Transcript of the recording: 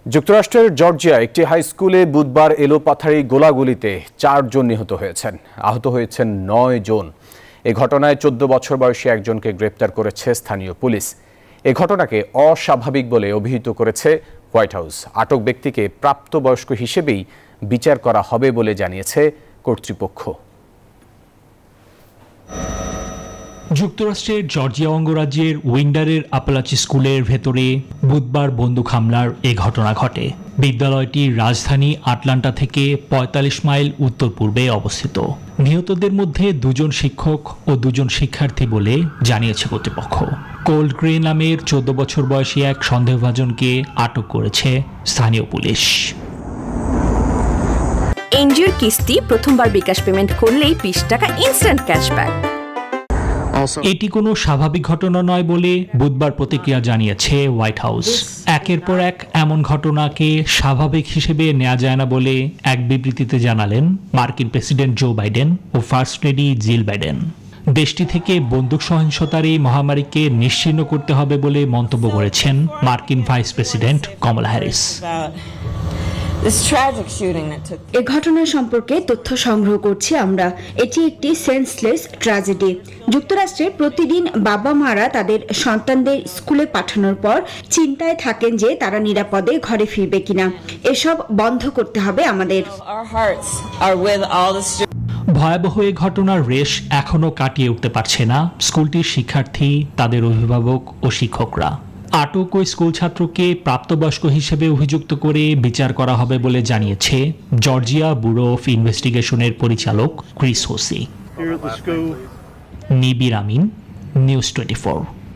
যুক্তরাষ্ট্রের জর্জিয়া একটি হাই স্কুলে বুধবার এলোপাথারি গোলাগুলিতে 4 জন নিহত হয়েছেন। আহত হয়েছেন 9 জন। এই ঘটনায় 14 বছর বয়সী একজনকে গ্রেপ্তার করেছে স্থানীয় পুলিশ। এই ঘটনাকে অস্বাভাবিক বলে অভিহিত করেছে হোয়াইট হাউস। আটক ব্যক্তিকে প্রাপ্তবয়স্ক হিসেবেই বিচার করা হবে বলে জানিয়েছে কর্তৃপক্ষ। যুক্তরাষ্ট্রের জর্জিয়া অঙ্গরাজ্যের উইন্ডারের আপালাচি স্কুলের ভেতরে বুধবার বন্দুক হামলার এ ঘটনা ঘটে। বিদ্যালয়টি রাজধানী আটলান্টা থেকে ৪৫ মাইল উত্তর পূর্বে অবস্থিত। নিহতদের মধ্যে 2 জন শিক্ষক ও 2 জন শিক্ষার্থী বলে জানিয়েছে কর্তৃপক্ষ। কোল্ড গ্রে নামের 14 বছর বয়সী এক সন্দেহভাজনকে আটক করেছে স্থানীয় পুলিশ। এনজিওর কিস্তি প্রথমবার বিকাশ পেমেন্ট করলেই 20 টাকা ইনস্ট্যান্ট ক্যাশব্যাক। এটি কোনো স্বাভাবিক ঘটনা নয় বলে বুধবার প্রতিক্রিয়া জানিয়েছে হোয়াইট হাউস। একের পর এক এমন ঘটনাকে স্বাভাবিক হিসেবে নেওয়া যায় না বলে এক বিবৃতিতে জানালেন মার্কিন প্রেসিডেন্ট জো বাইডেন ও ফার্স্ট লেডি জিল বাইডেন। দেশটি থেকে বন্দুক সহিংসতার এই মহামারীকে নিশ্চিহ্ন করতে হবে বলে মন্তব্য করেছেন মার্কিন ভাইস প্রেসিডেন্ট কমলা হ্যারিস। এ ঘটনা সম্পর্কে তথ্য সংগ্রহ করছি আমরা। এটি একটি সেন্সলেস ট্র্যাজেডি। যুক্তরাষ্ট্রে প্রতিদিন বাবা মারা তাদের সন্তানদের স্কুলে পাঠানোর পর চিন্তায় থাকেন যে তারা নিরাপদে ঘরে ফিরবে কিনা। এসব বন্ধ করতে হবে আমাদের। ভয়াবহ এই ঘটনার রেশ এখনো কাটিয়ে উঠতে পারছে না স্কুলটির শিক্ষার্থী, তাদের অভিভাবক ও শিক্ষকরা। আটক ওই স্কুল ছাত্রকে প্রাপ্তবয়স্ক হিসেবে অভিযুক্ত করে বিচার করা হবে বলে জানিয়েছে জর্জিয়া ব্যুরো অফ ইনভেস্টিগেশনের পরিচালক ক্রিস হোসি। নিবির আমিন, নিউজ 24।